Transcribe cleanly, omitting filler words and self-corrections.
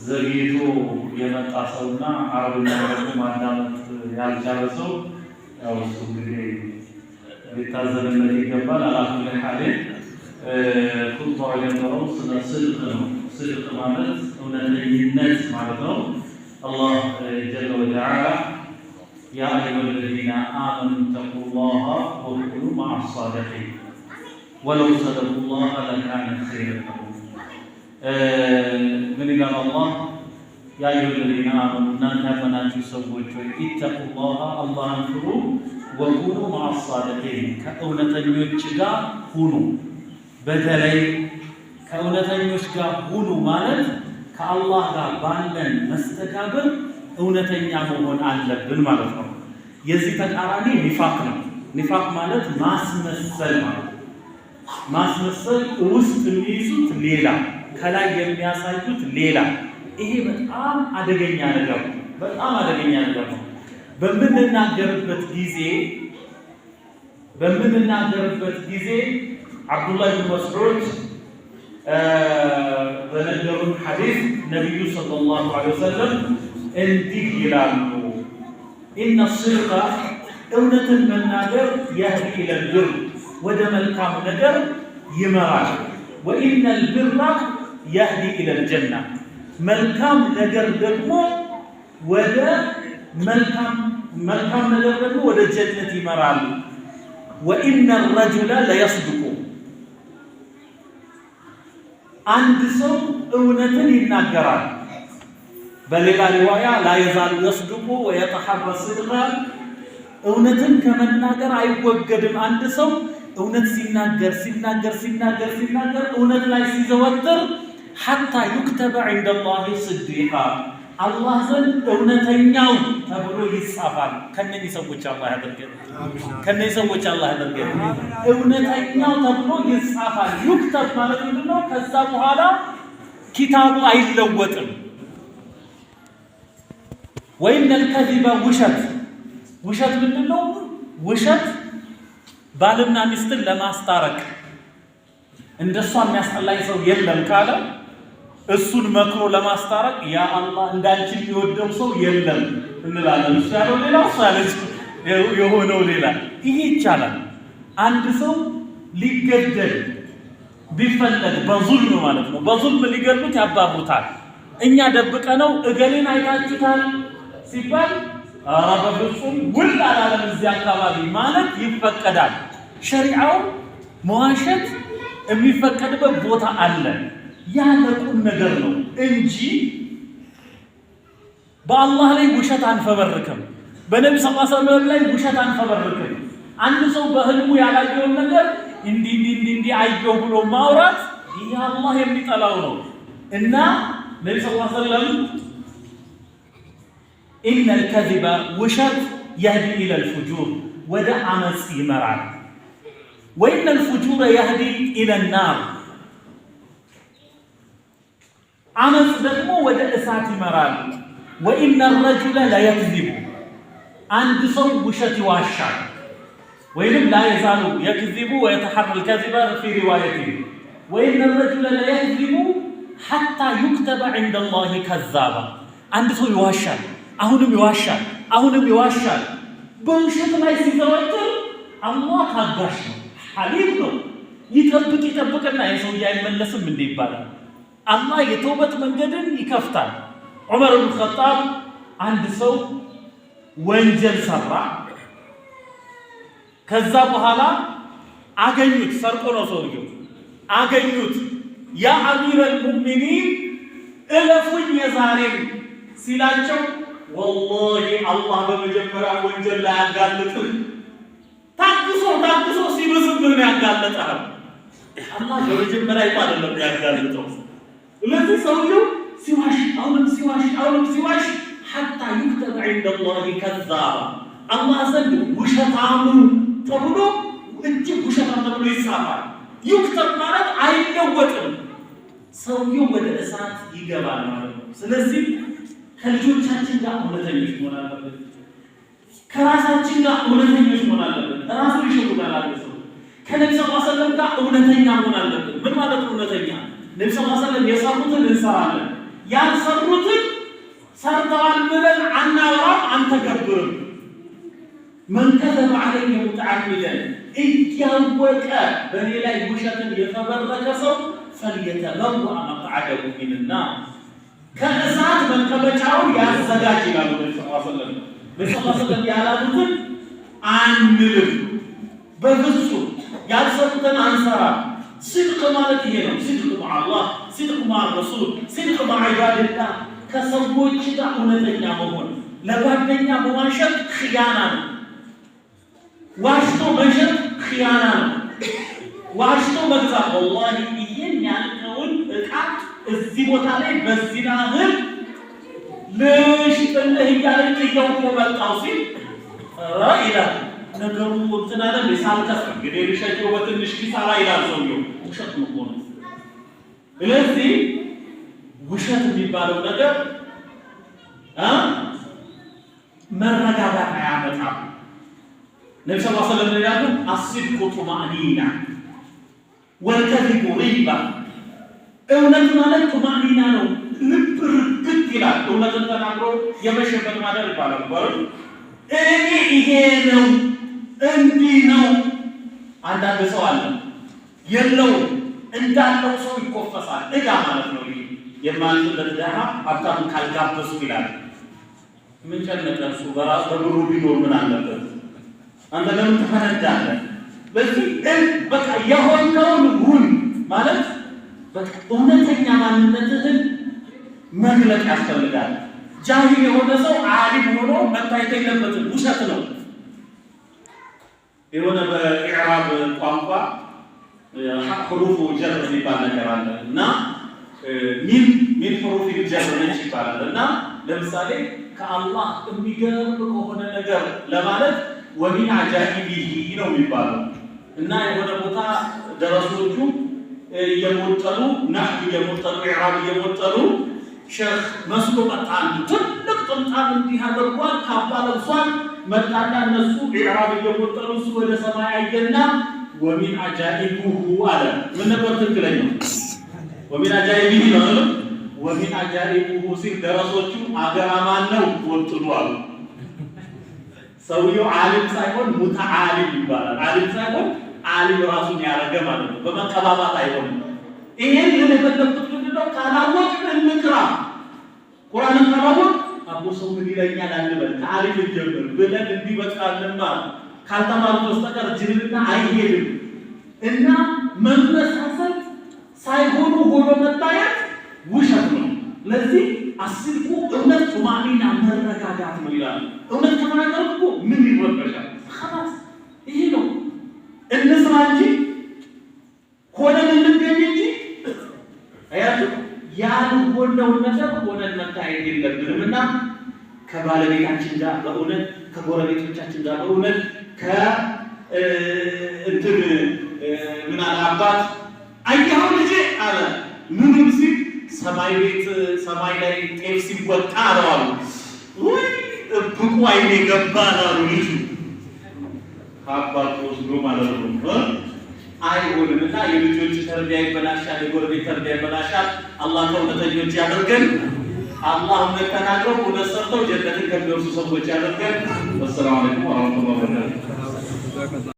ዘግይቶ የመጣ ሰውና አረብኛ ደግሞ ማዳመጥ ያልቻለው ያው እሱ እንግዲህ ሊታዘብለት ይገባል። አላኩል ሐል ኹጥባው የነበረው ስለ ስድቅ ነው። ስድቅ ማለት እውነተኝነት ማለት ነው። አላህ ጀለ ወተዓላ ያ አዩሀ ለዚነ አመኑ ተቁላሃ ወኩኑ መዐ ሷዲቂን ወለው ሰደቁላህ ለካነ ኸይረን ለሁም። ምን ይላል አላህ? ያ አዩሀ ለዚነ አመኑ እናንተ ያመናችሁ ሰዎች ሆይ ኢተቁላሃ አላህን ፍሩ፣ ወኩኑ መዐ ሷዲቂን ከእውነተኞች ጋር ሁኑ። በተለይ ከእውነተኞች ጋር ሁኑ ማለት ከአላህ ጋር ባለን መስተጋብር እውነተኛ መሆን አለብን ማለት ነው። የዚህ ተቃራኒ ኒፋቅ ነው። ኒፋቅ ማለት ማስመሰል ማለት ነው። ማስመሰል ውስጥ የሚይዙት ሌላ፣ ከላይ የሚያሳዩት ሌላ። ይሄ በጣም አደገኛ ነገር ነው። በጣም አደገኛ ነገር ነው። በምንናገርበት ጊዜ አብዱላህ ብን መስዑድ በነገሩን ሐዲስ ነቢዩ ሰለላሁ ዐለይሂ ወሰለም እንዲህ ይላሉ፣ ኢነ ሲድቀ እውነትን መናገር የህዲ ኢለል ቢር ወደ መልካም ነገር ይመራል፣ ወኢነል ቢረ የህዲ ኢለል ጀና መልካም ነገር ደግሞ ወደ መልካም ነገር ደግሞ ወደ ጀነት ይመራል። ወኢነ ረጁለ ለየስድቁ አንድ ሰው እውነትን ይናገራል። በሌላ ሪዋያ ላ የዛሉ የስድቁ ወየተሐረ ሲድቀ እውነትን ከመናገር አይወገድም። አንድ ሰው እውነት ሲናገር እውነት ላይ ሲዘወትር ሐታ ዩክተበ ዐንደላሂ ስዲቃ አላህ ዘንድ እውነተኛው ተብሎ ይጻፋል። ከነዚህ ሰዎች አላህ ያደርገን። እውነተኛው ተብሎ ይጻፋል። ዩክተብ ማለት ምንድነው? ከዛ በኋላ ኪታቡ አይለወጥም። ወኢነል ከዚበ ውሸት ምንድነው? ውሸት ባልና ሚስትን ለማስታረቅ እንደሷ የሚያስጠላኝ ሰው የለም ካለ እሱን መክሮ ለማስታረቅ ያ አላህ እንዳንቺ የሚወደው ሰው የለም እንላለን። እሱ ያለው ሌላ፣ እሱ የሆነው ሌላ። ይሄ ይቻላል። አንድ ሰው ሊገደል ቢፈለግ በዙልም ማለት ነው። በዙልም ሊገሉት ያባቡታል። እኛ ደብቀነው እገሌን አይታችሁታል ሲባል ኧረ በፍጹም ውል አላለም እዚህ አካባቢ ማለት ይፈቀዳል። ሸሪዓው መዋሸት የሚፈቀድበት ቦታ አለ። ያለቁም ነገር ነው እንጂ በአላህ ላይ ውሸት አንፈበርክም። በነብዩ ሰለላሁ ዐለይሂ ወሰለም ላይ ውሸት አንፈበርክም። አንድ ሰው በህልሙ ያላየውን ነገር እንዲህ አየው ብሎ ማውራት ይህ አላህ የሚጠላው ነው እና ነብዩ ሰለላሁ ዐለይሂ ወሰለም ኢነል ከዚበ ውሸት የህዲ ኢለል ፉጁር ወደ አመጽ ይመራል። ወኢነል ፉጁረ የህዲ ኢለል ናር አመጽ ደግሞ ወደ እሳት ይመራል። ወኢነ ረጁለ ለየክዚቡ አንድ ሰው ውሸት ይዋሻል። ወይንም ላ የዛሉ የክዚቡ ወየተሐረል ከዚበ ፊ ሪዋየቲ ወኢነ ረጁለ ለየክዚቡ ሐታ ዩክተበ ዐንደላሂ ከዛባ አንድ ሰው ይዋሻል፣ አሁንም ይዋሻል። በውሸት ላይ ሲዘወትር አላህ ታጋሽ ነው፣ ሐሊም ነው። ይጠብቅና የሰውዬ አይመለስም እንዴ ይባላል። አላህ የተውበት መንገድን ይከፍታል። ዑመር ብን ኸጣብ አንድ ሰው ወንጀል ሰራ። ከዛ በኋላ አገኙት፣ ሰርቆ ነው ሰውየው። አገኙት። ያ አሚረል ሙእሚኒን እለፉኝ የዛሬን ሲላቸው ወላሂ አላህ በመጀመሪያ ወንጀል ላይ ያጋለጥህ ታግሶ ሲብስብህ ነው ያጋለጠህ። አላህ በመጀመሪያ አይደለም ያጋለጠው። ስለዚህ ሰውየው ሲዋሽ ሐታ ዩክተበ ዐንደላሂ ከዛባ አላህ ዘንድ ውሸታሙ ተብሎ እጅግ ውሸታም ተብሎ ይጻፋል። ዩክተብ ማለት አይለወጥም። ሰውየው ወደ እሳት ይገባል ማለት ነው። ስለዚህ ከልጆቻችን ጋር እውነተኞች መሆን አለብን። ከራሳችን ጋር እውነተኞች መሆን አለብን። ራሱ ይሸውዳል አለ ሰው። ከነብዩ ሰለላሁ ዐለይሂ ወሰለም ጋር እውነተኛ መሆን አለብን። ምን ማለት ነው እውነተኛ? ነብዩ ሰለላሁ ዐለይሂ ወሰለም የሰሩትን እንሰራለን፣ ያልሰሩትን من كذب علي متعمدا እያወቀ በኔ ላይ ውሸትን የፈበረከ ሰው فليتبوأ مقعده من النار ከእሳት መቀመጫውን ያዘጋጅ ይላሉ ነብዩ ሰለላሁ ዐለይሂ ወሰለም ያላሉትን አንልም በፍጹም ያልሰሩትን አንሰራ صدق ማለት ይሄ ነው صدق مع الله صدق مع الرسول صدق مع عباد الله ከሰዎች ጋር እውነተኛ መሆን ለጓደኛ መዋሸት ኺያና ነው ዋሽቶ መሸጥ ኺያና ነው ዋሽቶ መግዛት والله ይሄን ያልከውን ዕቃ እዚህ ቦታ ላይ በዚህ ናህል ለሽጥልህ እያለኝ እያወጣው ሲል ራኢላ ነገሩ እንትና ነው ሳልከፍ እንግዲህ ልሸጪው በትንሽ ኪሳራ ይላል ሰውየው ውሸት ነው ሆነ ስለዚህ ውሸት የሚባለው ነገር መረጋጋት አያመጣም ነብዩ ሰለላሁ ዐለይሂ ወሰለም ይላሉ አስድቁ ጡማእኒና ወልከዚቡ ሪባ እውነት ማለት ጡማእኒና ነው ልብ ርግጥ ይላል እውነትን ተናግሮ የመሸበት ማደር ይባላል ባሉ እኔ ይሄ ነው እንዲህ ነው አንዳንድ ሰው አለ የለው እንዳለው ሰው ይቆፈሳል እዳ ማለት ነው ይሄ የማንነት ደሃ ሀብታም ካልጋበሱ ይላል ምን ጨነቀሱ በራሱ በብሩ ቢኖር ምን አለበት አንተ ለምን ተፈነዳለህ በዚህ በቃ የሆነውን ሁን ማለት በቃ እውነተኛ ማንነትህን መግለጥ ያስፈልጋል ጃሂል የሆነ ሰው ዓሊም ሆኖ መታየት የለበትም ውሸት ነው የሆነ በኢዕራብ ቋንቋ حروف جر የሚባል ነገር አለ እና ሚን حروف الجر ነች ይባላል እና ለምሳሌ ከአላህ የሚገርም ከሆነ ነገር ለማለት ወሚን አጃኢቢሂ ነው የሚባለው እና የሆነ ቦታ ደረሶቹ የሞጠሉ ነህው የሞጠሉ ኢዕራብ የሞጠሉ ሼክ መስሎ መጣን ትልቅ ጥምጣም እንዲህ አድርጓል ካባ ለብሷል መጣና እነሱ ኢዕራብ የሞጠሉ እሱ ወደ ሰማይ አየና ወሚን አጃኢቢሁ አለ ምን ነበር ትክክለኛው ወሚን አጃኢቢሂ ነው ወሚን አጃኢቢሁ ሲል ደረሶቹ አገራማን ነው ወጥሉ አሉ ሰውየው ዓሊም ሳይሆን ሙተዓሊም ይባላል ዓሊም ሳይሆን ዓሊም ራሱን ያረገ ማለት ነው በመቀባባት አይሆንም ይሄን የፈለኩት ምንድነው ካላወቅን እንቅራ ቁርአንን ካላወቅ አቡ ሰው ምን ይለኛል አንበል ዓሊም ጀምር ብለን እንዲበቃልና ካልተማሩ በስተቀር ጅልና አይሄድም እና መመሳሰል ሳይሆኑ ሆኖ መታየት ውሸት ነው ለዚህ አስልኩ እውነት ጡማእኒና መረጋጋት ነው ይላል እውነት ከተናገርኩ ምን ይወበሻል خلاص ይሄ ነው እንስራ እንጂ ሆነን እንገኝ እንጂ አያቱ ያልሆነው ነገር ሆነን መታየት የለብንምና ከባለቤታችን ጋር በእውነት ከጎረቤቶቻችን ጋር በእውነት እንትን ምን አለ አባት አየኸው ልጄ አለ ምንም ሲል ሰማይ ቤት ሰማይ ላይ ጤፍ ሲወጣ አሉ ወይ ብቁ አይኔ ገባ አሉ ልጁ አባቱ ወስዶ ማለት ነው አይሆንምና የልጆች ተርቢያ ይበላሻል የጎረቤት ተርቢያ ይበላሻል አላህ ከእውነተኞች ያደርገን አላህ መተናገሩ ወደሰጠው ጀነትን ከሚወርሱ ሰዎች ያደርገን። ወሰላሙ አለይኩም ወራህመቱላሂ ወበረካቱሁ።